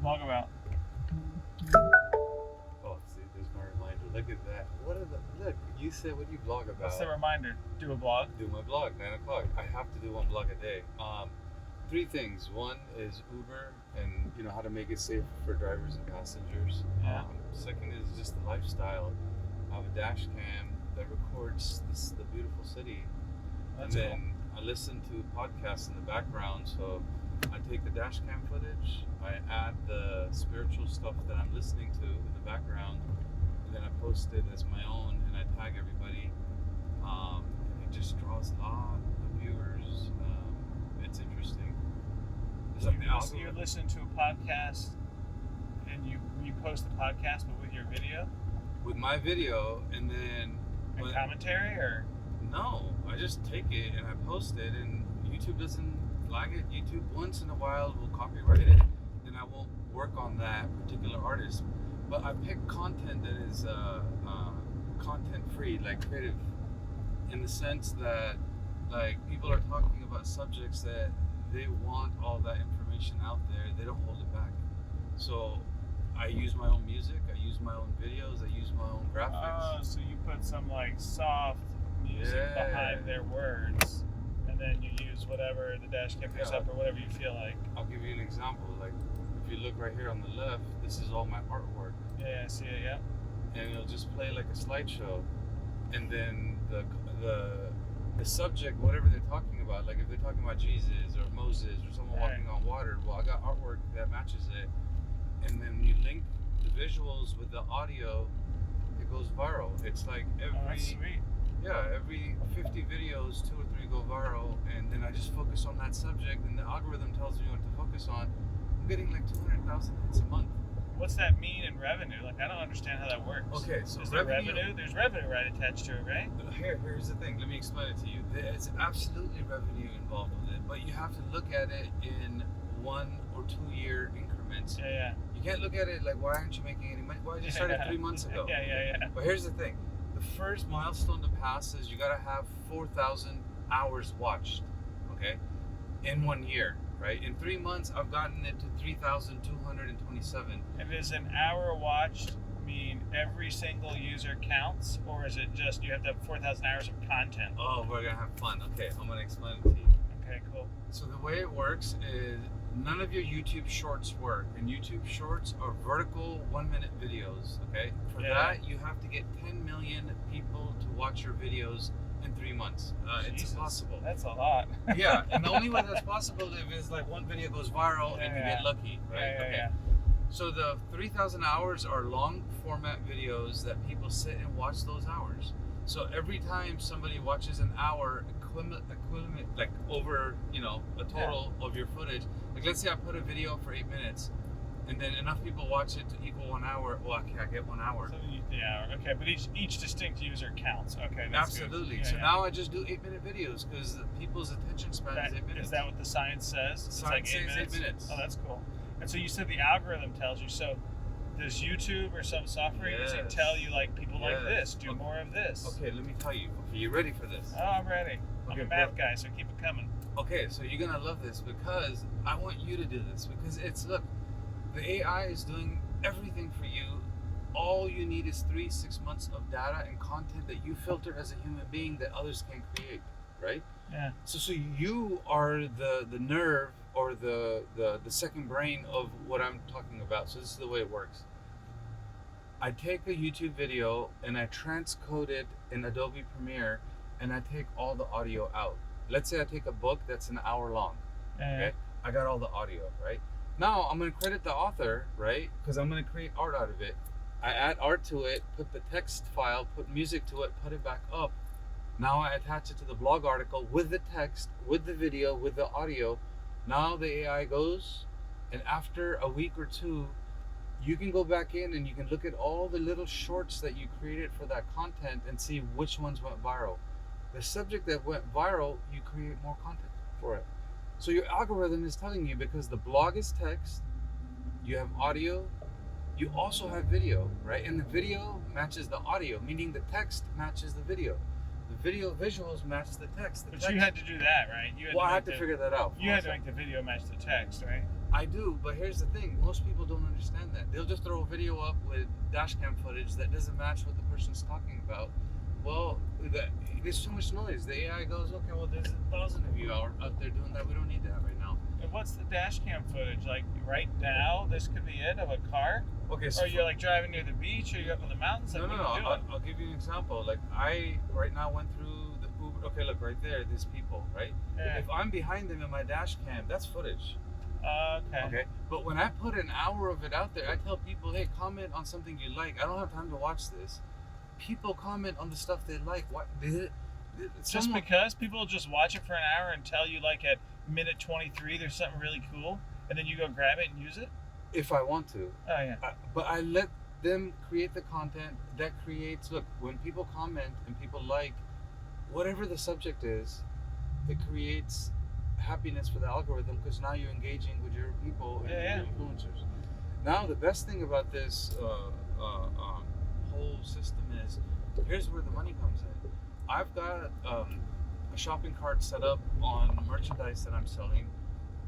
blog about? Oh, see, there's my reminder. Look at that. Look, you said what you blog about. What's the reminder? Do a blog? Do my blog, 9 o'clock. I have to do one blog a day. Three things. One is Uber and how to make it safe for drivers and passengers. Yeah. Second is just the lifestyle. I have a dash cam that records the beautiful city. That's and then I listen to podcasts in the background. So I take the dash cam footage, I add the spiritual stuff that I'm listening to in the background, and then I post it as my own, and I tag everybody. And it just draws a lot of viewers. It's interesting. So you're listening to a podcast, and you post the podcast, but with your video? With my video, and then... And commentary, or? No, I just take it and I post it, and YouTube doesn't flag it. YouTube once in a while will copyright it, and I won't work on that particular artist. But I pick content that is content free, like creative, in the sense that like people are talking about subjects that they want all that information out there. They don't hold it back. So I use my own music, I use my own videos, I use my own graphics. Oh, so you put some like soft music behind their words, and then you use whatever the dash cam picks up or whatever you feel like. I'll give you an example. Like if you look right here on the left, this is all my artwork. Yeah, I see it. Yeah. And it'll just play like a slideshow, and then the subject, whatever they're talking about, like if they're talking about Jesus or Moses or someone walking on water, well, I got artwork that matches it, and then you link the visuals with the audio, it goes viral. It's like that's sweet. Every 50 videos, 2 or 3 go viral, and then I just focus on that subject, and the algorithm tells me what to focus on. I'm getting like 200,000 hits a month. What's that mean in revenue? Like, I don't understand how that works. Okay, so is there revenue? There's revenue right attached to it, right? Here's the thing. Let me explain it to you. There's absolutely revenue involved with it, but you have to look at it in 1 or 2 year increments. Yeah. You can't look at it like, why aren't you making any money? Well, you started 3 months ago. Yeah. But here's the thing. The first milestone to pass is you got to have 4,000 hours watched, okay, in 1 year. Right? In 3 months, I've gotten it to 3,227. And does an hour watched mean every single user counts, or is it just you have to have 4,000 hours of content? Oh, we're going to have fun. Okay, I'm going to explain it to you. Okay, cool. So the way it works is none of your YouTube shorts work. And YouTube shorts are vertical 1-minute videos, okay? For that, you have to get 10 million people to watch your videos in 3 months. It's impossible. That's a lot. Yeah, and the only way that's possible is like one video goes viral and you get lucky, right? Yeah. So the 3,000 hours are long format videos that people sit and watch those hours. So every time somebody watches an hour equivalent like over, a total of your footage, like let's say I put a video for 8 minutes, and then enough people watch it to equal 1 hour. Well, I get 1 hour. So the hour. Okay, but each distinct user counts. Okay, that's absolutely. Good. So now I just do 8-minute videos because people's attention span is 8 minutes. Is that what the science says? Science says 8 minutes. Oh, that's cool. And so you said the algorithm tells you. So does YouTube or some software using tell you like people like this, do more of this? Okay, let me tell you. Okay, you ready for this? Oh, I'm ready. I'm a math guy, so keep it coming. Okay, so you're gonna love this because I want you to do this because the AI is doing everything for you. All you need is 3-6 months of data and content that you filter as a human being that others can't create, right? Yeah. So you are the nerve or the second brain of what I'm talking about. So this is the way it works. I take a YouTube video and I transcode it in Adobe Premiere and I take all the audio out. Let's say I take a book that's an hour long. Okay? I got all the audio, right? Now I'm going to credit the author, right? Because I'm going to create art out of it. I add art to it, put the text file, put music to it, put it back up. Now I attach it to the blog article with the text, with the video, with the audio. Now the AI goes, and after a week or two, you can go back in and you can look at all the little shorts that you created for that content and see which ones went viral. The subject that went viral, you create more content for it. So your algorithm is telling you, because the blog is text, you have audio, you also have video, right? And the video matches the audio, meaning the text matches the video. The video visuals match the text. But you had to do that, right? I had to figure that out. You had to make the video match the text, right? I do, but here's the thing. Most people don't understand that. They'll just throw a video up with dash cam footage that doesn't match what the person's talking about. Well, there's too much noise. The AI goes, okay, well, there's 1,000 of you out there doing that. We don't need that right now. And what's the dash cam footage? Like right now, this could be it of a car? Okay, so or you're like driving near the beach, or you're up in the mountains? Like, no. I'll give you an example. Like I right now went through the Uber. Okay, look right there. There's people, right? Yeah. If I'm behind them in my dash cam, that's footage. Okay. Okay. But when I put an hour of it out there, I tell people, hey, comment on something you like. I don't have time to watch this. People comment on the stuff they like. What? Just because people just watch it for an hour and tell you like at minute 23 there's something really cool, and then you go grab it and use it? If I want to. Oh, yeah. But I let them create the content that creates, look, when people comment and people like whatever the subject is, it creates happiness for the algorithm because now you're engaging with your people and your influencers. Now, the best thing about this whole system is, here's where the money comes in. I've got a shopping cart set up on merchandise that I'm selling.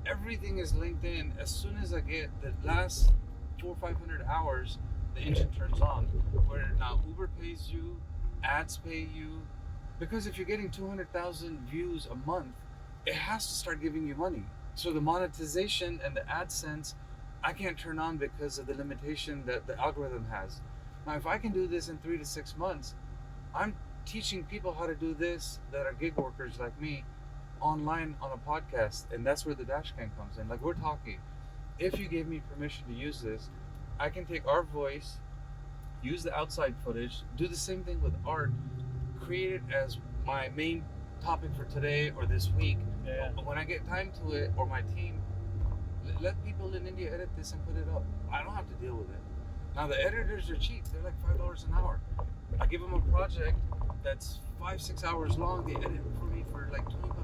Everything is linked in. As soon as I get the last 400 or 500 hours, the engine turns on. Where now Uber pays you, ads pay you, because if you're getting 200,000 views a month, it has to start giving you money. So the monetization and the AdSense, I can't turn on because of the limitation that the algorithm has. Now, if I can do this in 3 to 6 months, I'm teaching people how to do this that are gig workers like me online on a podcast, and that's where the dash cam comes in. Like we're talking. If you gave me permission to use this, I can take our voice, use the outside footage, do the same thing with art, create it as my main topic for today or this week. Yeah. But when I get time to it, or my team, let people in India edit this and put it up. I don't have to deal with it. Now the editors are cheap. They're like $5 an hour. I give them a project that's 5-6 hours long. They edit it for me for like $20.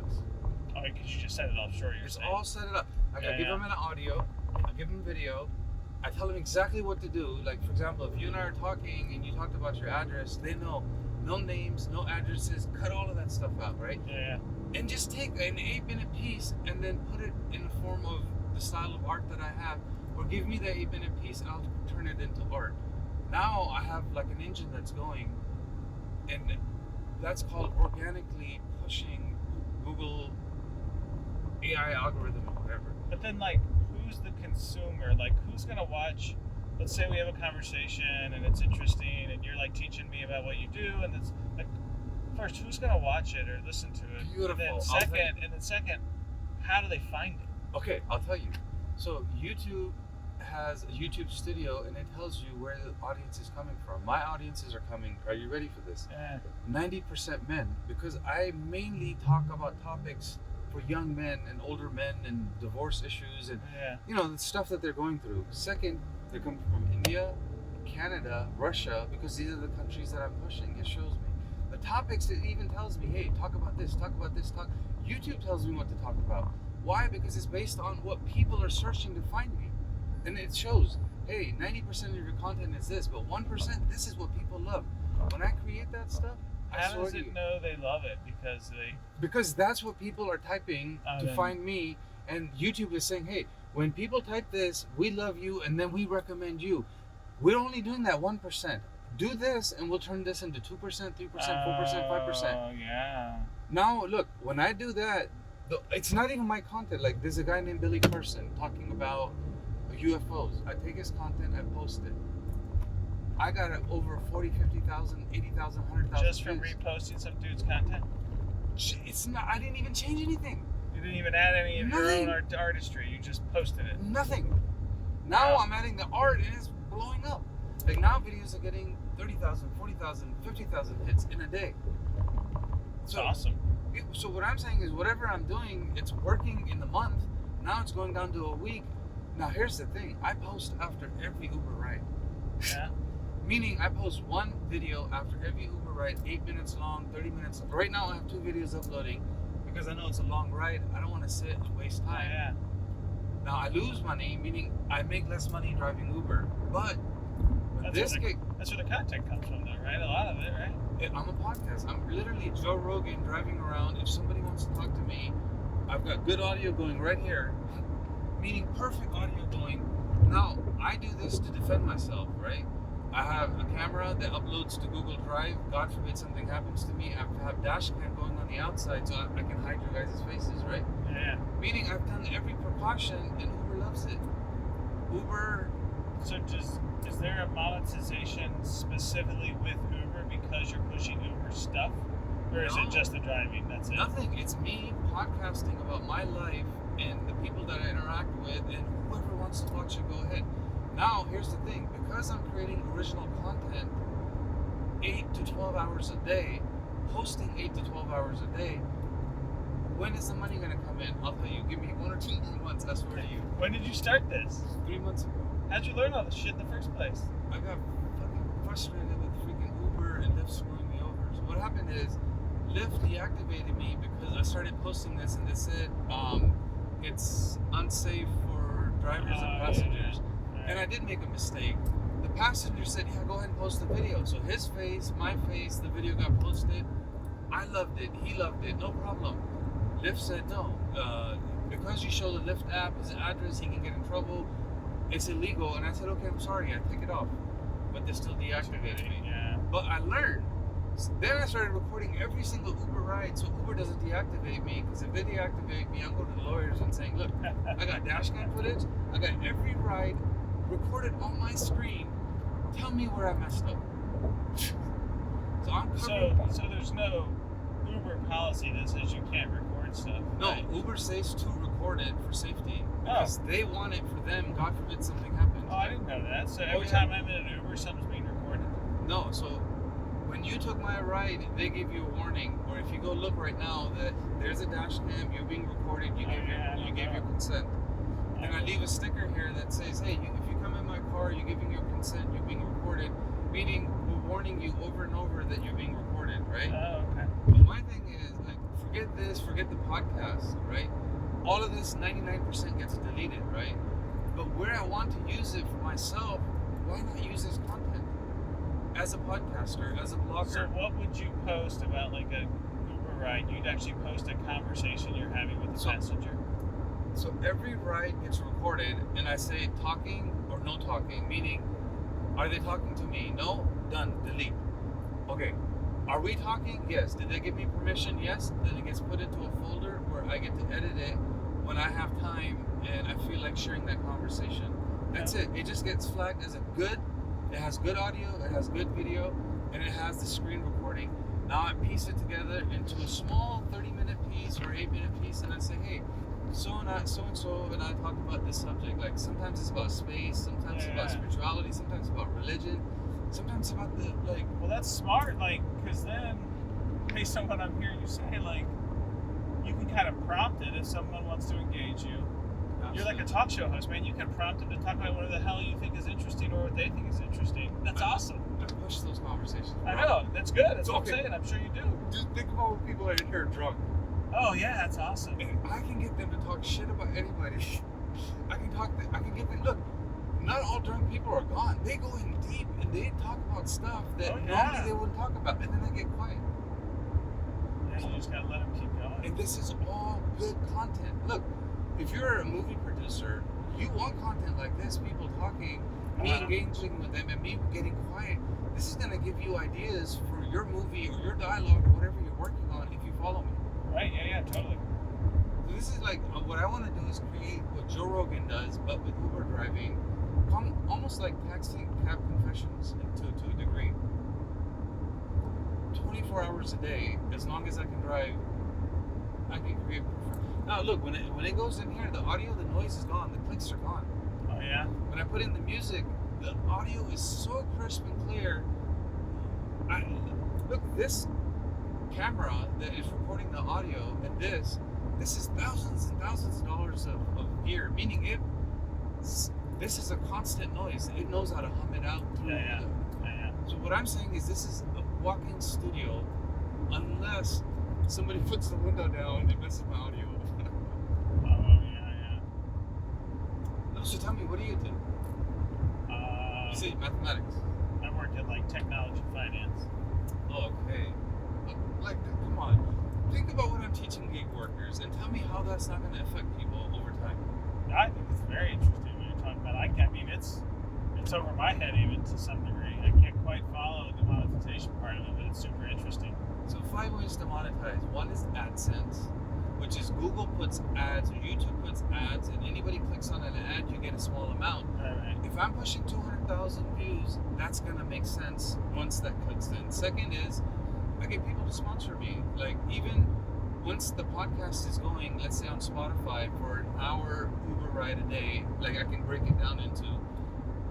Oh, because you just set it offshore. It's all set it up. Like I give them an audio, I give them video, I tell them exactly what to do. Like for example, if you and I are talking and you talked about your address, they know no names, no addresses, cut all of that stuff out, right? Yeah. And just take an 8-minute piece and then put it in the form of the style of art that I have, or give me the 8-minute piece and I'll turn it into art. Now I have like an engine that's going, and that's called organically pushing Google AI algorithm or whatever. But then, like, who's the consumer? Like, who's gonna watch? Let's say we have a conversation and it's interesting, and you're like teaching me about what you do, and it's like, first, who's gonna watch it or listen to it? Beautiful. And then second, how do they find it? Okay, I'll tell you. So YouTube has a YouTube studio, and it tells you where the audience is coming from. My audiences are coming. Are you ready for this? 90% men, because I mainly talk about topics for young men and older men and divorce issues and you know the stuff that they're going through. Second, they come from India, Canada, Russia, because these are the countries that I'm pushing. It shows me the topics. It even tells me, hey, talk about this, talk about this, talk. YouTube tells me what to talk about. Why? Because it's based on what people are searching to find me, and it shows, hey, 90% of your content is this, but 1%, this is what people love. When I create that stuff, how does it know they love it? Because that's what people are typing to find me, and YouTube is saying, hey, when people type this, we love you, and then we recommend you. We're only doing that 1%. Do this, and we'll turn this into 2%, 3%, 4%, 5%. Oh, yeah. Now, look, when I do that, it's not even my content. Like, there's a guy named Billy Carson talking about UFOs. I take his content, I post it. I got over 40, 50,000, 80,000, 100,000 just from reposting some dude's content? It's not, I didn't even change anything. You didn't even add any of your own artistry. You just posted it. Nothing. Now I'm adding the art and it's blowing up. Like now videos are getting 30,000, 40,000, 50,000 hits in a day. That's awesome. So what I'm saying is whatever I'm doing, it's working in the month. Now it's going down to a week. Now here's the thing. I post after every Uber ride. Yeah. Meaning I post one video after every Uber ride, 8 minutes long, 30 minutes. Right now I have 2 videos uploading because I know it's a long ride. I don't want to sit and waste time. Yeah. Now I lose money, meaning I make less money driving Uber. But that's where the content comes from, though, right? A lot of it, right? I'm a podcast. I'm literally Joe Rogan driving around. If somebody wants to talk to me, I've got good audio going right here. meaning perfect audio going. Now, I do this to defend myself, right? I have a camera that uploads to Google Drive. God forbid something happens to me. I have dash cam going on the outside so I can hide your guys' faces, right? Yeah. Meaning I've done every precaution and Uber loves it. Uber... So is there a monetization specifically with Uber because you're pushing Uber stuff? Or is it just the driving? That's it? Nothing. It's me podcasting about my life and the people that I interact with, and whoever wants to watch it, go ahead. Now, here's the thing. Because I'm creating original content 8 to 12 hours a day, posting 8 to 12 hours a day, when is the money going to come in? I'll tell you. Give me 1 or 2 more months, I swear to you. When did you start this? 3 months ago. How'd you learn all this shit in the first place? I got fucking frustrated with freaking Uber and Lyft screwing me over. So what happened is, Lyft deactivated me because I started posting this and they said it's unsafe for drivers and passengers. Yeah. And I did make a mistake. The passenger said, yeah, go ahead and post the video. So his face, my face, the video got posted. I loved it. He loved it. No problem. Lyft said, no. Because you show the Lyft app, his address, he can get in trouble. It's illegal. And I said, okay, I'm sorry. I take it off. But they still deactivated me. Yeah. But I learned. Then I started recording every single Uber ride so Uber doesn't deactivate me, because if they deactivate me, I'm going to the lawyers and saying, look, I got dash cam footage, I got every ride recorded on my screen. Tell me where I messed up. So I'm covering. So there's no Uber policy that says you can't record stuff. No, right? Uber says to record it for safety because they want it for them. God forbid something happens. Oh, I didn't know that. So every time I'm in an Uber, something's being recorded. No, so when you took my ride, they gave you a warning. Or if you go look right now, that there's a dash cam, you're being recorded, you gave your consent. And I leave a sticker here that says, hey, if you come in my car, you're giving your consent, you're being recorded, meaning we're warning you over and over that you're being recorded, right? Oh, okay. But my thing is, like, forget this, forget the podcast, right? All of this 99% gets deleted, right? But where I want to use it for myself, why not use this content? As a podcaster, as a blogger. So what would you post about like a Uber ride? You'd actually post a conversation you're having with the passenger. So every ride gets recorded, and I say talking or no talking, meaning, are they talking to me? No? Done. Delete. Okay. Are we talking? Yes. Did they give me permission? Yes. Then it gets put into a folder where I get to edit it when I have time and I feel like sharing that conversation. That's it. It just gets flagged as a good. It has good audio, it has good video, and it has the screen recording. Now I piece it together into a small 30-minute piece or 8-minute piece, and I say, hey, so and so and I talk about this subject. Like sometimes it's about space, sometimes it's about spirituality, sometimes it's about religion, sometimes it's about the like. Well, that's smart, like, because then, based on what I'm hearing you say, like, you can kind of prompt it if someone wants to engage you. You're like a talk show host, man. You can prompt them to talk about whatever the hell you think is interesting or what they think is interesting. That's awesome. I push those conversations. I know. That's good. That's what I'm saying. I'm sure you do. Just think about when people are in here drunk. Oh, yeah. That's awesome. And I can get them to talk shit about anybody. I can get them. Look, not all drunk people are gone. They go in deep and they talk about stuff that normally they wouldn't talk about. And then I get quiet. Yeah, you just got to let them keep going. And this is all good content. Look. If you're a movie producer, you want content like this, people talking, me engaging with them, and me getting quiet. This is going to give you ideas for your movie or your dialogue or whatever you're working on if you follow me. Right, yeah, totally. So this is like, what I want to do is create what Joe Rogan does, but with Uber driving, almost like taxi cab confessions to a degree. 24 hours a day, as long as I can drive, I can create. Now look, when it goes in here, the audio, the noise is gone, the clicks are gone. Oh yeah. When I put in the music, the audio is so crisp and clear. Look, this camera that is recording the audio, and this is thousands and thousands of dollars of gear. Meaning this is a constant noise. It knows how to hum it out through. Yeah. So what I'm saying is, this is a walk-in studio, unless somebody puts the window down and messes my audio. So tell me, what do you do? You say mathematics. I work at like technology finance. Okay. Like, come on. Think about what I'm teaching gig workers and tell me how that's not going to affect people over time. I think it's very interesting what you're talking about. I mean, it's over my head even to some degree. I can't quite follow the monetization part of it, but it's super interesting. So 5 ways to monetize. One is AdSense, which is Google puts ads or YouTube puts ads, and anybody clicks on an ad, you get a small amount. Right. If I'm pushing 200,000 views, that's gonna make sense once that clicks in. Second is I get people to sponsor me. Like even once the podcast is going, let's say on Spotify for an hour Uber ride a day, like I can break it down into,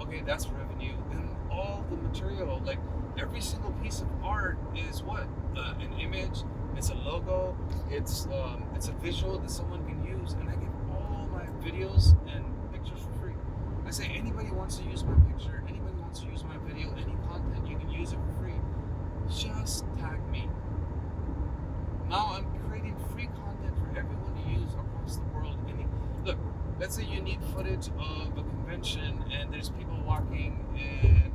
okay, that's revenue. And all the material, like every single piece of art is what? An image, it's a logo, it's a visual that someone can use, and I get all my videos and pictures for free. I say anybody wants to use my picture, anybody wants to use my video, any content, you can use it for free. Just tag me. Now I'm creating free content for everyone to use across the world. Look, let's say you need footage of a convention and there's people walking and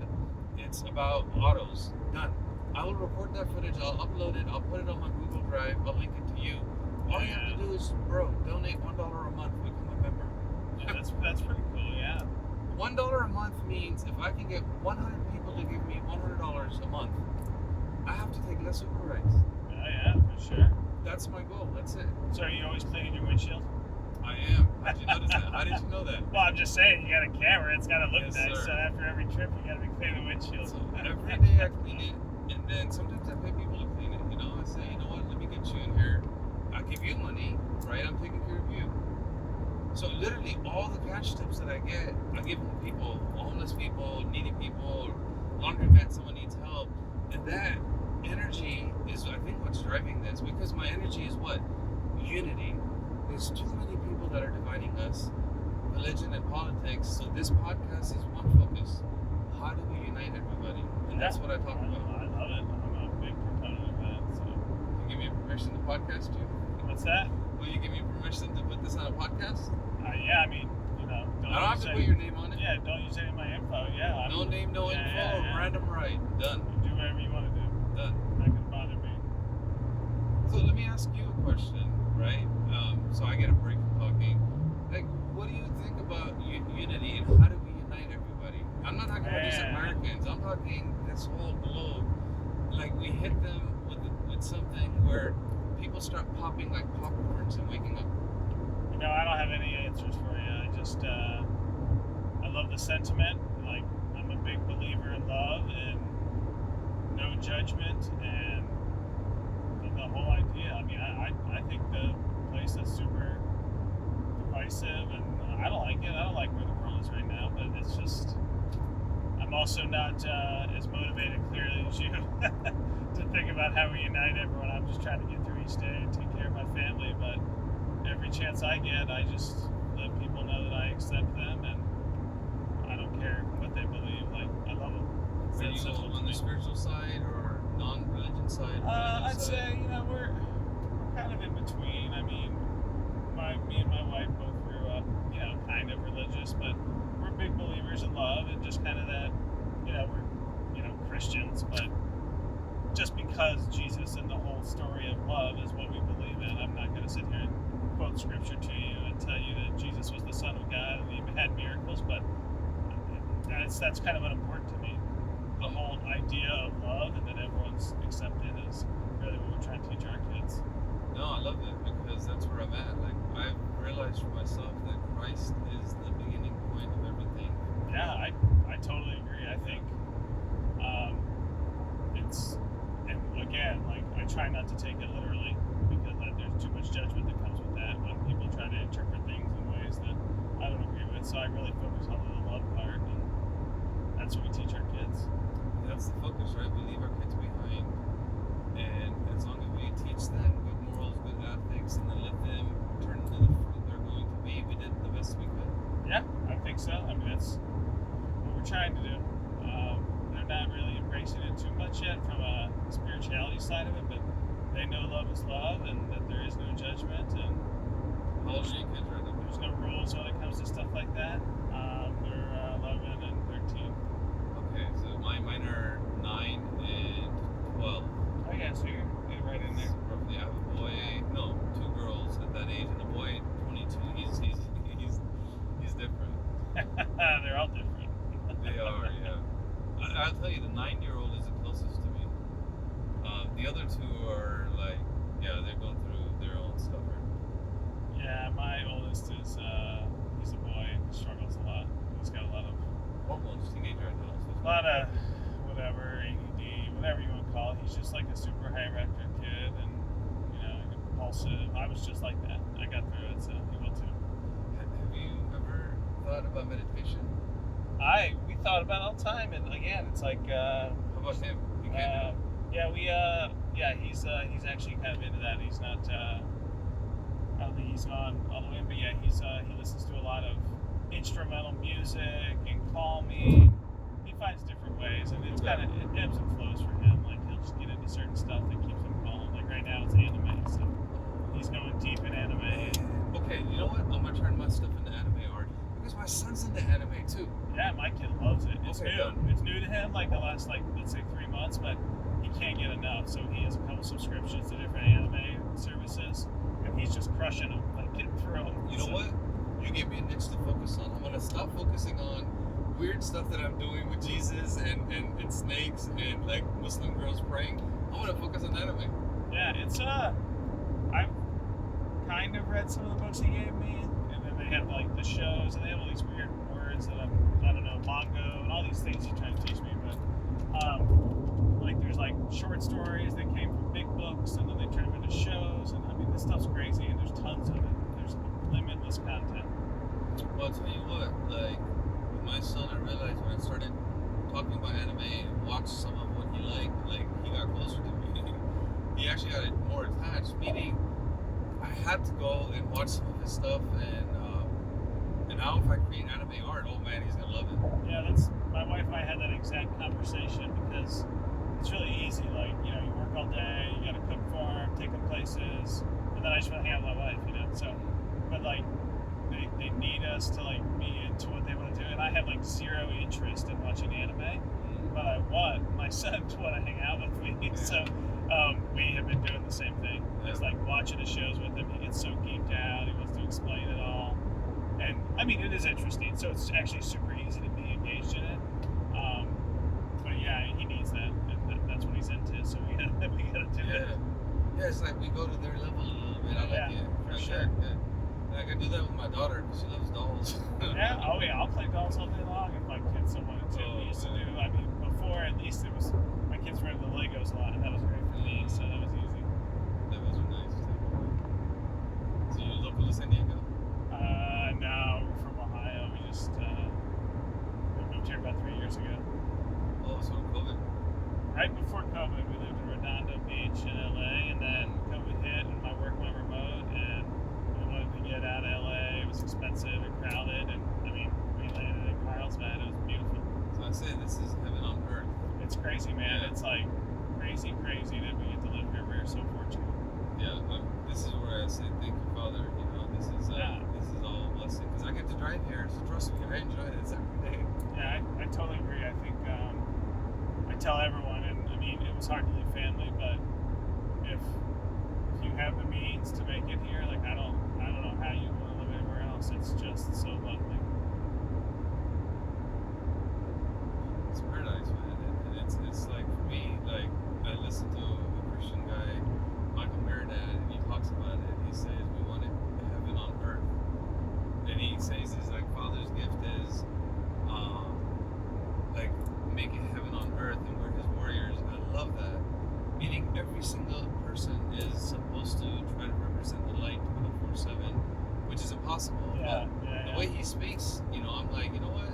it's about autos. Done. I will record that footage, I'll upload it, I'll put it on my Google Drive, I'll link it to you. All you have to do is, donate $1 a month, become a member. Yeah, that's pretty cool, yeah. $1 a month means if I can get 100 people to give me $100 a month, I have to take less Uber rides. Oh yeah, for sure. That's my goal. That's it. So are you always cleaning your windshield? I am. How did you notice that? How did you know that? Well, I'm just saying, you got a camera, it's got to look Yes, nice. sir. So after every trip, you got to be cleaning the windshield. So every day I clean it, and then sometimes I pay people to clean it. You know, I say, you know what? Let me get you in here. I give you money, right? I'm taking care of you. So literally, all the cash tips that I get, I give them to people, homeless people, needy people, laundromat, someone needs help, and that energy is, I think, what's driving this, because my energy is what? Unity. There's too many people that are dividing us, religion and politics, so this podcast is one focus. How do we unite everybody? And that's what I talk about. I love it. I'm a big proponent of that. So. You give me permission to podcast you? What's that? Will you give me permission to put this on a podcast? Yeah, I mean, I don't have to put your name on it. Yeah, don't use any of my info. Yeah. No name, no info, random right. Done. You do whatever you want to do. Done. That could bother me. So let me ask you a question, right? So I get a break from talking. Like, what do you think about unity and how do we unite everybody? I'm not talking about just Americans. I'm talking this whole globe. Like, we hit them with something where people start popping like popcorns and waking up. You know, I don't have any answers for you. I just, I love the sentiment. Like, I'm a big believer in love and no judgment and the whole idea. I mean, I think the place is super divisive and I don't like it. I don't like where the world is right now, but it's just, I'm also not as motivated clearly as you to think about how we unite everyone. I'm just trying to get through each day and take care of my family, but every chance I get, I just let people know that I accept them and I don't care what they believe. Like, I love them. Are you on the spiritual side or non-religion side? I'd say, you know, we're kind of in between. I mean, me and my wife both grew up, you know, kind of religious, but we're big believers in love and just kind of that, you know, we're, you know, Christians, but just because Jesus and the whole story of love is what we believe in, I'm not going to sit here and quote scripture to you and tell you that Jesus was the Son of God and he had miracles, but that's kind of unimportant to me. The whole idea of love and that everyone's accepted is really what we're trying to teach our kids. No, I love that because that's where I'm at. Like, I've realized for myself that Christ is the beginning point of everything. Yeah, I totally agree. I think it's, and again, like, I try not to take it literally because there's too much judgment that comes with that when people try to interpret things in ways that I don't agree with. So I really focus on the love part, and that's what we teach our kids. That's the focus, right? We leave our kids behind, and as long as we teach them good morals, good ethics, and then let them turn into the fruit they're going to be, we did the best we could. Yeah, I think so. I mean, that's what we're trying to do. They're not really embracing it too much yet from a spirituality side of it, but they know love is love and that there is no judgment, and How old are your kids right now? there's no rules when it comes to stuff like that. They're 11 and 13. Okay, so mine are 9 and 12. Oh yeah, so you're right in there. Roughly, I have a boy, no, 2 girls at that age, and a boy 22. He's I'll tell you, the 9-year-old is the closest to me. The other two are like, yeah, they're going through their own stuff. Yeah, my oldest is he's a boy and he struggles a lot. He's got a lot of Teenager right now. So a lot of whatever ADD, whatever you want to call it. He's just like a super hyperactive kid, and impulsive. I was just like that. I got through it, so he will too. Have you ever thought about meditation? We thought about it all the time, and again, it's like. How about him? You can't do it. He's actually kind of into that. He's not. I don't think he's gone all the way, but yeah, he listens to a lot of instrumental music and calming. He finds different ways, and it's kind of it ebbs and flows for him. Like he'll just get into certain stuff that keeps him calm. Like right now, it's anime, so he's going deep in anime. Okay, you know what? I'm gonna turn my stuff into anime art because my son's into anime too. Yeah, my kid loves it. It's Okay, new. done. It's new to him, like the last let's say 3 months, but he can't get enough. So he has a couple subscriptions to different anime services, and he's just crushing them, like getting through them. You know what? You gave me a niche to focus on. I'm gonna stop focusing on weird stuff that I'm doing with Jesus and snakes and like Muslim girls praying. I'm gonna focus on anime. Yeah, it's I've kind of read some of the books he gave me, and then they have like the shows, and they have all these weird words that I don't know, bongo, and all these things he's trying to teach me. But like there's like short stories that came from big books, and then they turn them into shows, and I mean this stuff's crazy, and there's tons of it. There's limitless content. Well, I'll tell you what, like with my son, I realized when I started talking about anime and watched some of what he liked, like he got closer to me. He actually got more attached, meaning I had to go and watch some of his stuff, and now if I create anime art, oh man, he's gonna love it. Yeah, that's my wife and I had that exact conversation because it's really easy. Like you work all day, you gotta cook for him, take him places, and then I just want to hang out with my wife, So, but like they need us to like be into what they want to do, and I have like zero interest in watching anime, but I want my son to want to hang out with me. Yeah. So we have been doing the same thing. It's like watching the shows with him. He gets so geeked out. He wants to explain it all. And I mean, it is interesting. So it's actually super easy to be engaged in it. But yeah, he needs that. And that's what he's into. So we gotta do it. Yeah, it's like we go to their level a little bit. I like it. For sure. Yeah. Like I do that with my daughter because she loves dolls. Yeah. Oh yeah. I'll play dolls all day long if my kids wanted to. We used to do. I mean, before at least it was my kids were into the Legos a lot, and that was great for me. So that was easy. That was nice too. So you're local to San Diego? No, we're from Ohio. We just we moved here about 3 years ago. Oh, so COVID. Right before COVID, we lived in Redondo Beach in LA, and then COVID hit, and my work went remote, and we wanted to get out of LA. It was expensive and crowded, and I mean, we landed in Carlsbad. It was beautiful. So I say this is heaven on earth. It's crazy, man. Yeah. It's like crazy that we get to live here. We're so fortunate. Yeah, this is where I say thank you, Father. This is all a blessing because I get to drive here. So trust me, I enjoy this every day. Yeah, I totally agree. I think I tell everyone, and I mean, it was hard to leave family, but if you have the means to make it here, like I don't know how you want to live anywhere else. It's just so lovely. It's paradise, man. And it's like for me, like I listen to a Christian guy, Michael Meredith, and he talks about it. He says we want it heaven on earth, and he says his like Father's gift is like make it heaven on earth, and we're his warriors. And I love that. Meaning every single person is supposed to try to represent the light 24/7, which is impossible. Yeah, but the way he speaks, I'm like, you know what?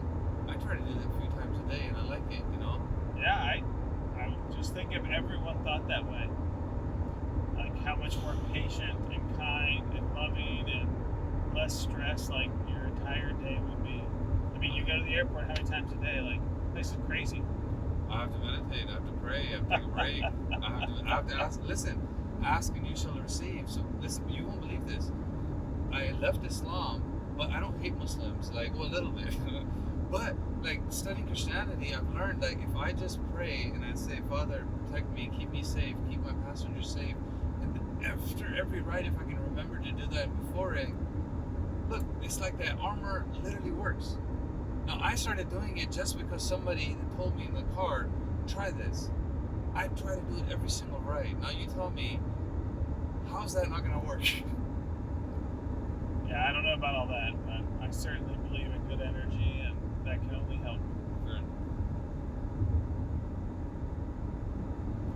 I try to do that a few times a day, and I like it. Yeah, I just think if everyone thought that way, like how much more patient and kind and loving and less stress, like your entire day would be. I mean, you go to the airport how many times a day? Like, this is crazy. I have to meditate. I have to pray. I have to take a break. I have to ask. Listen, ask and you shall receive. So listen, you won't believe this. I left Islam, but I don't hate Muslims. Like, well, a little bit. But like studying Christianity, I've learned like if I just pray and I say, Father, protect me, keep me safe, keep my passengers safe, and after every ride, if I can remember to do that before it, look, it's like that armor literally works. Now, I started doing it just because somebody told me in the car, try this. I try to do it every single ride. Now you tell me, how's that not going to work? Yeah, I don't know about all that, but I certainly believe in good energy, and that can only help. Good.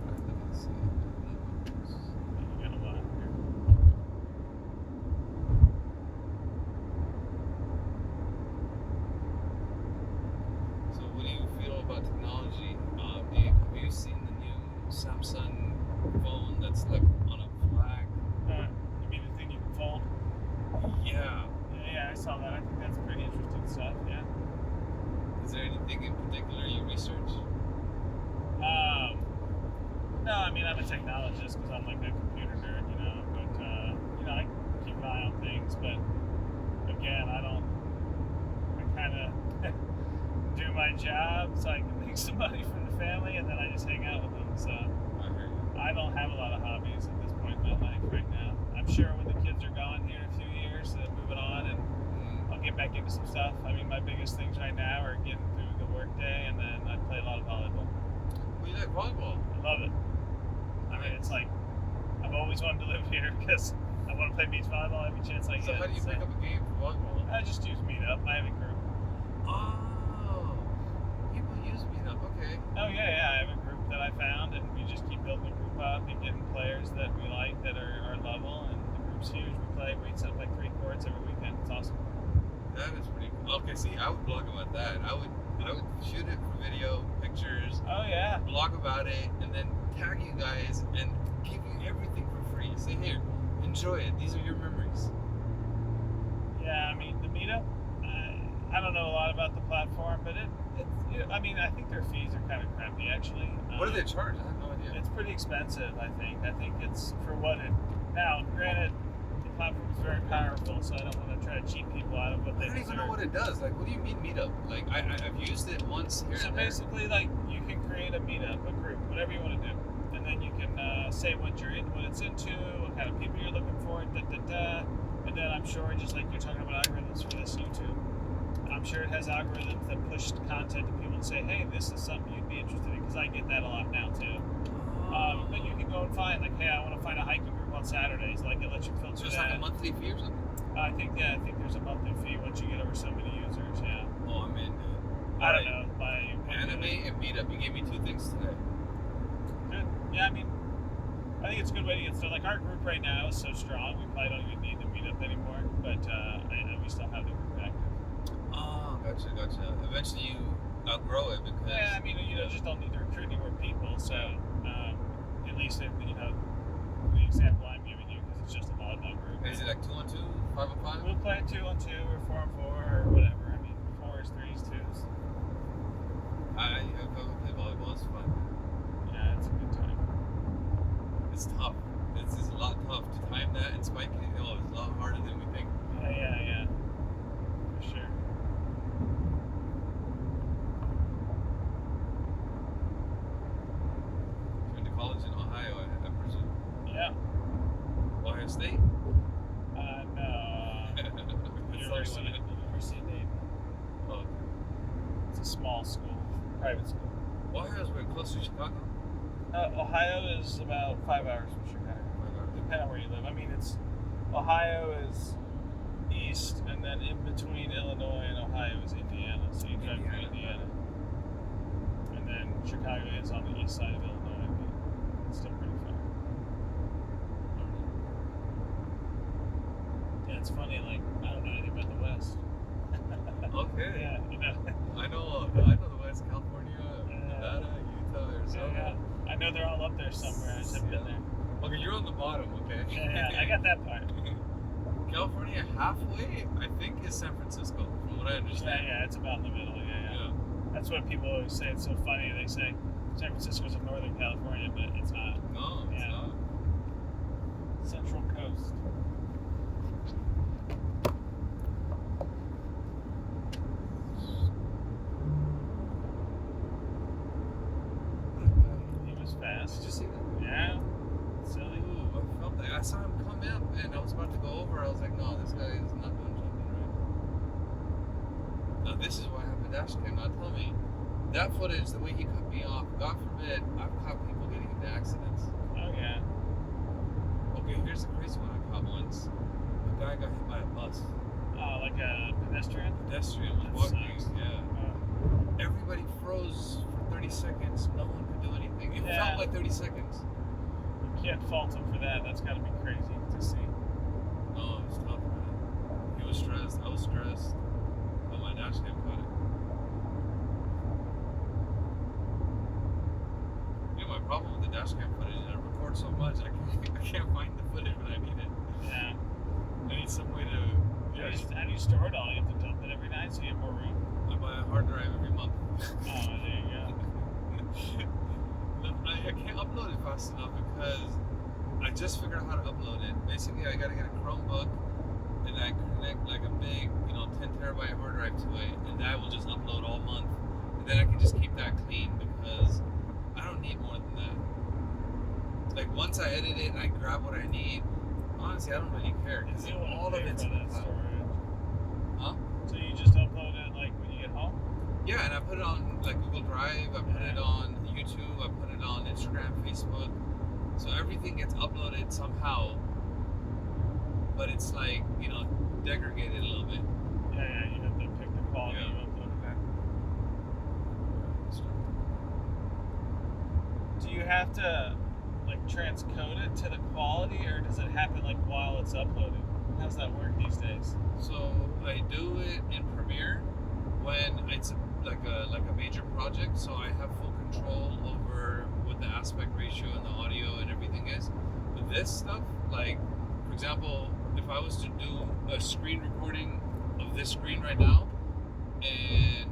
Alright, let me see. You got a lot here. So, what do you feel about technology? Have you seen the new Samsung phone that's like on a flag? You mean the thing you can fold? Yeah. Yeah, I saw that. I think that's pretty interesting stuff. Yeah. Is there anything in particular you research? No, I mean I'm a technologist because I'm like a computer nerd, you know. But I keep an eye on things. But again, I kind of do my job so I can make some money for the family, and then I just hang out with them. So I don't have a lot of hobbies at this point in my life right now. I'm sure when the kids are gone here in a few years, moving on, and I'll get back into some stuff. I mean, my biggest things right now are getting through the workday, and then I play a lot of volleyball. Well, you like volleyball? I love it. I mean, it's like I've always wanted to live here because I want to play beach volleyball every chance I get. So how do you pick up a game for volleyball? I just use Meetup. I have a group. Oh, people use Meetup. Okay. Oh yeah. I have a group that I found, and we just keep building the group up and getting players that we like that are our level, and the group's huge. We set up like 3 courts every weekend. It's awesome. That is pretty cool. Okay, see, I would blog about that. I would shoot it for video, pictures. Oh yeah. Blog about it, and then tag you guys and give you everything for free. Say, here, enjoy it. These are your memories. Yeah, I mean the Meetup. I don't know a lot about the platform, but I mean, I think their fees are kind of crappy actually. What do they charge? I have no idea. It's pretty expensive, I think. I think it's for what it. Now, granted, the platform is very powerful, so I don't want to try to cheat people out of what they I don't even know what it does. Like, what do you mean Meetup? Like, I've used it once here So and there. basically, like, you can create a meetup, a group, whatever you want to do, and then you can say what it's into, what kind of people you're looking for, and then I'm sure, just like you're talking about algorithms for this YouTube, I'm sure it has algorithms that push content to people and say, hey, this is something you'd be interested in, because I get that a lot now too. But you can go and find, like, hey, I want to find a hiking group on Saturdays. Like, it lets you filter Just that. like a monthly fee or something? I think there's a monthly fee once you get over so many users. Yeah. Oh, I'm in, dude. I don't know. Anime and Meetup. You gave me 2 things today. Good. Yeah, I mean, I think it's a good way to get started. Like, our group right now is so strong, we probably don't even need the Meetup anymore. But we still have the group active. Oh, gotcha. Eventually you outgrow it because... Yeah, I mean, just don't need to recruit any more people. So, at least, the example I'm giving you, because it's just a volleyball group. Is it like 2-on-2, 5-on-5? We'll play 2-on-2 or 4-on-4 or whatever. I mean, 4s, 3s, 2s. I play volleyball. It's fun. Yeah, it's a good time. It's tough. It's a lot tough to time that and spike it. Oh, it's a lot harder than we think. Yeah. For sure. You went to college in Ohio, I presume. Yeah. Ohio State? No. University of Dayton. Oh, It's a small school, private school. Ohio's way close to Chicago. Ohio is about 5 hours from Chicago, depending on where you live. I mean, Ohio is east, and then in between Illinois and Ohio is Indiana. So you drive through Indiana, and then Chicago is on the east side of Illinois, but it's still pretty far. Yeah, it's funny. Like, I don't know anything about the West. Okay. Yeah, I know the West, California, Nevada, Utah, Arizona. Yeah. I know they're all up there somewhere. I just haven't been there. Okay, you're on the bottom, okay? Yeah, I got that part. California halfway, I think, is San Francisco, from what I understand. Yeah, it's about in the middle. Yeah. That's what people always say. It's so funny. They say San Francisco's in Northern California, but it's not. No, it's not. Central Coast. He was fast. Did you see that? Yeah. Silly. Ooh, I felt that. I saw him come up, and I was about to go over. I was like, no, this guy is not doing something right. Now, this is what happened the dash cam. Now tell me, that footage, the way he cut me off, God forbid, I've caught people getting into accidents. Oh yeah. Okay, here's the crazy one I caught once. A guy got hit by a bus. Oh, like a pedestrian? Pedestrian was That walking, sucks. yeah. Everybody froze for 30 seconds. No one could do anything. It Yeah. felt like 30 seconds. You can't fault him for that. That's got to be crazy to see. No, it was tough, man. He was stressed. I was stressed. But my dash cam caught it. You know, my problem with the dash cam footage is I record so much, I can't find the footage when I need it. Yeah. I need some way to. How do you store it all? You have to dump it every night so you have more room? I buy a hard drive every month. Oh, there you go. I can't upload it fast enough because I just figured out how to upload it. Basically, I gotta get a Chromebook and I connect like a big, 10 terabyte hard drive to it, and that will just upload all month. And then I can just keep that clean because I don't need more than that. Like once I edit it and I grab what I need, honestly, I don't really care because You don't want all to of pay it's for in the that cloud. storage. Huh? So you just upload it like when you get home? Yeah, and I put it on like Google Drive, I put it on YouTube, I put it on Instagram, Facebook. So everything gets uploaded somehow. But it's like, degraded a little bit. Yeah, you have to pick the quality Yeah. you upload. Do you have to like transcode it to the quality, or does it happen like while it's uploaded? How's that work these days? So I do it in Premiere when it's like a major project, so I have full control over what the aspect ratio and the audio and everything is. But this stuff, like for example, if I was to do a screen recording of this screen right now and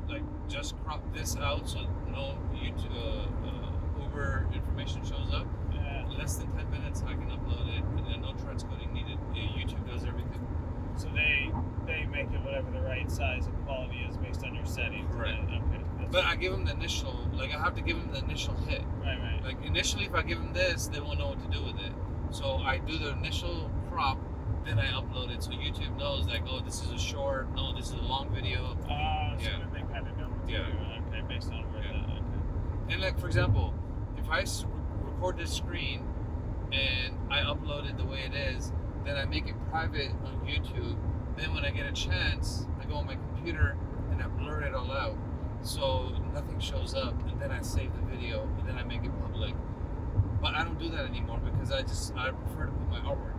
like just crop this out so no YouTube Uber information shows up, Yeah. less than 10 minutes I can upload it and then no transcoding needed. YouTube does everything. So they make it whatever the right size and quality is based on your settings. Correct. Okay. But I give them the initial, I have to give them the initial hit. Right. Like initially, if I give them this, they won't know what to do with it. So I do the initial crop, then I upload it. So YouTube knows, like, oh, this is a short, no, this is a long video. So Yeah. that they kind of know what to Yeah. do. Okay, based on where Yeah. okay. And like, for example, if I record this screen and I upload it the way it is, then I make it private on YouTube. Then when I get a chance, I go on my computer and I blur it all out. So nothing shows up, and then I save the video, and then I make it public. But I don't do that anymore because I prefer to put my artwork.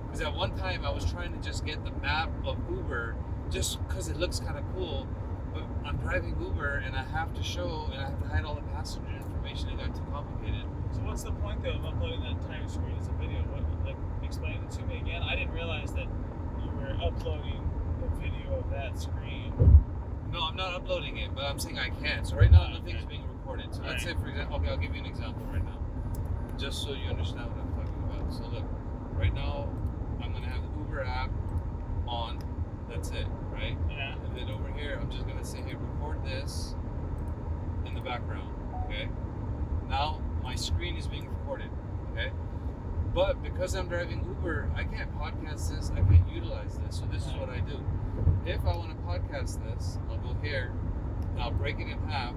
Because at one time I was trying to just get the map of Uber just because it looks kind of cool, but I'm driving Uber and I have to show and I have to hide all the passenger information. It got too complicated. So what's the point though of uploading that entire screen as a video? Explain it to me again. I didn't realize that you were uploading the video of that screen. No, I'm not uploading it, but I'm saying I can. So right now nothing is Okay. being recorded. So let's Right. say, for example, okay, I'll give you an example right now, just so you understand what I'm talking about. So look, right now I'm gonna have the Uber app on. That's it, right? Yeah. And then over here, I'm just gonna say, hey, record this in the background. Okay. Now my screen is being recorded. Okay. But because I'm driving Uber, I can't podcast this. I can't utilize this. So this is what I do. If I want to podcast this, I'll go here and I'll break it in half.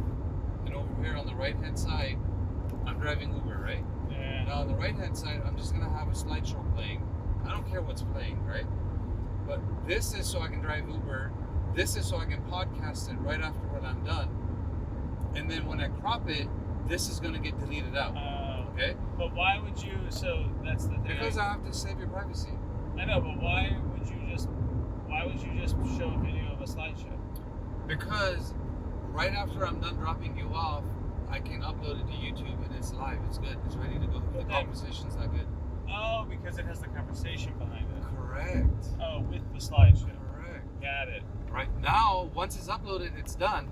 And over here on the right hand side, I'm driving Uber, right? Yeah. Now on the right hand side, I'm just gonna have a slideshow playing. I don't care what's playing, right? But this is so I can drive Uber. This is so I can podcast it right after when I'm done. And then when I crop it, this is gonna get deleted out. Okay? But why would you? So that's the thing. Because I have to save your privacy. I know, but why would you just show a video of a slideshow? Because right after I'm done dropping you off, I can upload it to YouTube and it's live. It's good. It's ready to go. The Okay. conversation's not good. Oh, because it has the conversation behind it. Correct. Oh, with the slideshow. Correct. Got it. Right now, once it's uploaded, it's done.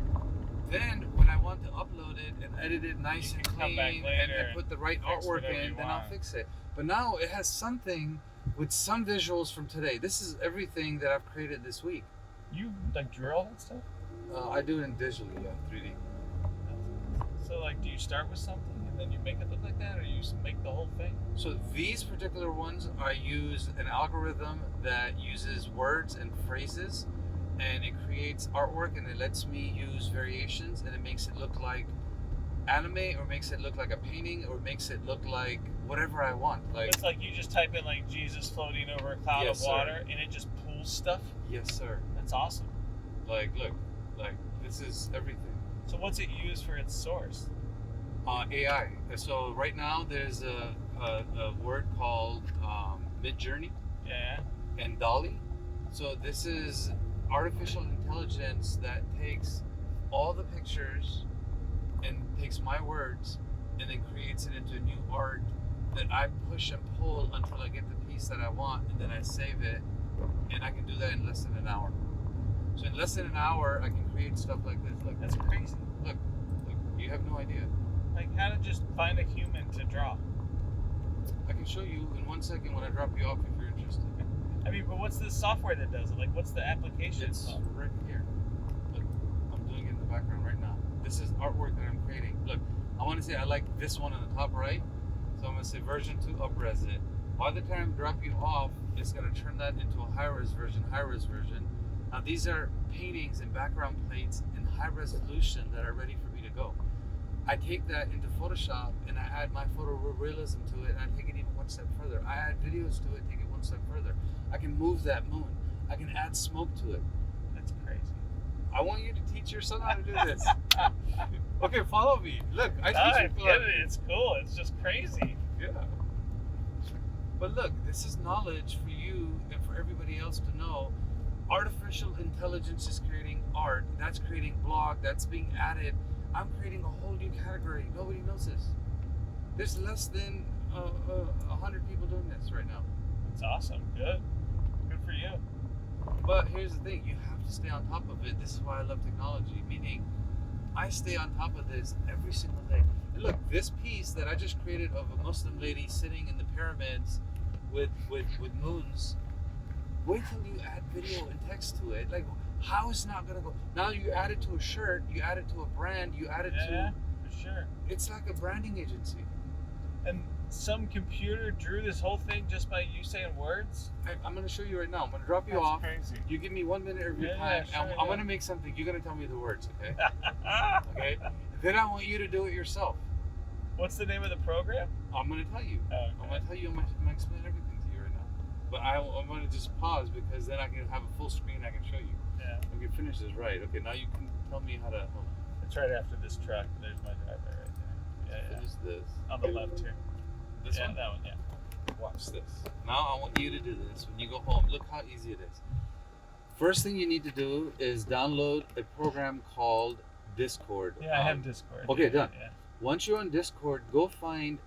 Then when I want to upload it and edit it nice You and can come back clean later and put the right fix artwork whatever in, you then I'll want. fix it. But now it has something with some visuals from today. This is everything that I've created this week. You like drew all that stuff? I do it in digitally, yeah, 3D. So like, do you start with something and then you make it look like that, or you just make the whole thing? So these particular ones, I use an algorithm that uses words and phrases and it creates artwork, and it lets me use variations, and it makes it look like anime, or makes it look like a painting, or makes it look like whatever I want. Like, It's like you just type in like Jesus floating over a cloud Yes, of water, sir. and it just pulls stuff. yes, sir. That's awesome. Like, look, like this is everything. So what's it used for its source? AI. So right now there's a word called Midjourney Yeah. and Dolly. So this is artificial intelligence that takes all the pictures and takes my words and then creates it into new art that I push and pull until I get the piece that I want, and then I save it, and I can do that in less than an hour. So in less than an hour, I can create stuff like this. Look, That's crazy. look, you have no idea. Like how to just find a human to draw. I can show you in 1 second when I drop you off if you're interested. I mean, but what's the software that does it? Like, what's the application? It's called? right here. Look, I'm doing it in the background right now. This is artwork that I'm creating. Look, I want to say I like this one on the top right, so I'm going to say version 2 upres it. By the time I drop you off, it's going to turn that into a high-res version. Now these are paintings and background plates in high resolution that are ready for me to go. I take that into Photoshop and I add my photorealism to it, and I take it even one step further. I add videos to it, take it one step further. I can move that moon. I can add smoke to it. That's crazy. I want you to teach your son how to do this. Okay, follow me. Look, I I teach you. get it. It's cool. It's just crazy. Yeah. But look, this is knowledge for you and for everybody else to know. Artificial intelligence is creating art. That's creating blog. That's being added. I'm creating a whole new category. Nobody knows this. There's less than 100 people doing this right now. It's awesome. Good. Good for you. But here's the thing. You have to stay on top of it. This is why I love technology. Meaning, I stay on top of this every single day. And look, this piece that I just created of a Muslim lady sitting in the pyramids with moons. Wait till you add video and text to it. Like, how is it not gonna go? Now you add it to a shirt, you add it to a brand, you add it Yeah, to. for sure. It's like a branding agency. And some computer drew this whole thing just by you saying words? I'm gonna show you right now. I'm gonna drop you That's off. crazy. You give me 1 minute of your Yeah, time. sure, I'm yeah. gonna make something. You're gonna tell me the words, okay? Okay. Then I want you to do it yourself. What's the name of the program? I'm gonna tell you. Oh, I'm gonna tell you. I'm gonna explain everything to you right now. But I'm gonna just pause because then I can have a full screen. I can show you. Yeah. I can finish this right. Okay. Now you can tell me how to. Hold on. It's right after this truck. There's my driveway right there. Yeah, Finish this. On the left here. This Yeah, one. that one, yeah. Watch this. Now I want you to do this when you go home. Look how easy it is. First thing you need to do is download a program called Discord. Yeah, I have Discord. okay, yeah, done. Yeah. Once you're on Discord, go find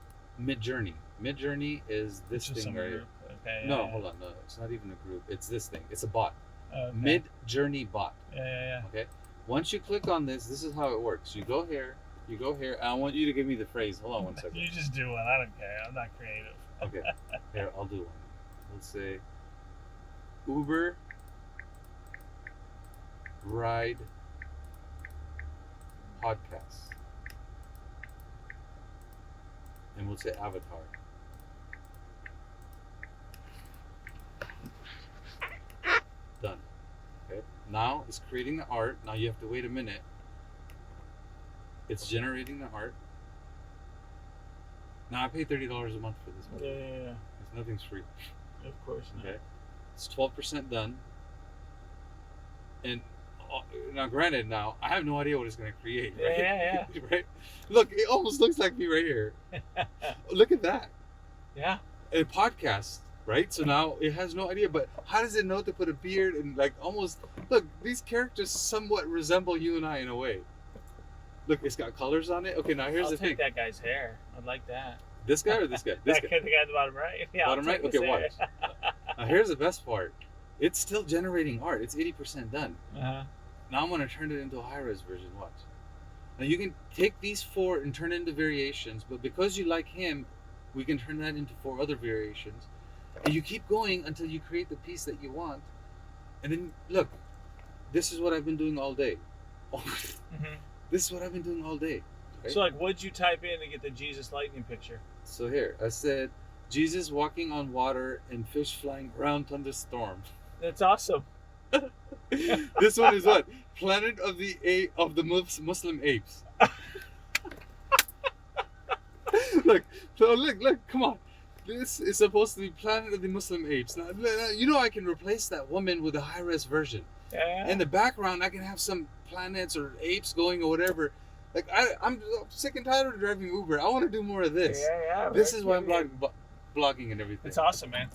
Midjourney. Midjourney is this It's just thing some right here. group. Okay. No, yeah, hold on. No, it's not even a group. It's this thing. It's a bot. yeah. Okay. Midjourney bot. Yeah. Okay. Once you click on this is how it works. You go here. And I want you to give me the phrase. Hold on 1 second. You just do one. I don't care. I'm not creative. Okay. Here, I'll do one. Let's say Uber Ride Podcast. And we'll say Avatar. Done. Okay. Now it's creating the art. Now you have to wait a minute. It's generating the art. Now I pay $30 a month for this. Yeah. It's nothing's free. Of course not. Okay. It's 12% done. And now, granted, I have no idea what it's going to create. Right? Yeah. Right? Look, it almost looks like me right here. Look at that. Yeah. A podcast, right? So now it has no idea, but how does it know to put a beard and like almost look? These characters somewhat resemble you and I in a way. Look, it's got colors on it. Okay, now here's I'll the take thing. that guy's hair. I'd like that. This guy or this guy? This guy. The guy at the bottom right. Yeah, Bottom I'll right? take his Okay, hair. watch. Now here's the best part. It's still generating art. It's 80% done. Uh-huh. Now I'm going to turn it into a high-res version. Watch. Now you can take these 4 and turn it into variations, but because you like him, we can turn that into 4 other variations. And you keep going until you create the piece that you want. And then, look, this is what I've been doing all day. This is what I've been doing all day. Okay? So, like, what'd you type in to get the Jesus lightning picture? So here, I said, Jesus walking on water and fish flying around thunderstorm. That's awesome. This one is what? Planet of the Muslim apes. Look, come on. This is supposed to be Planet of the Muslim Apes. Now, you know I can replace that woman with a high-res version. Yeah. In the background, I can have some planets or apes going or whatever. Like, I'm sick and tired of driving Uber. I want to do more of this. Yeah. This is why I'm blogging and everything. It's awesome, man.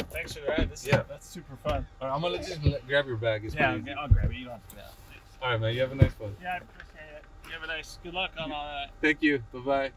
Thanks for the ride. That's super fun. All right, I'm going to just grab your bag. It's Yeah, pretty easy. I'll grab it. You don't have to do that. All right, man. You have a nice one. Yeah, I appreciate it. You have a nice. Good luck on all that. Thank you. Bye-bye.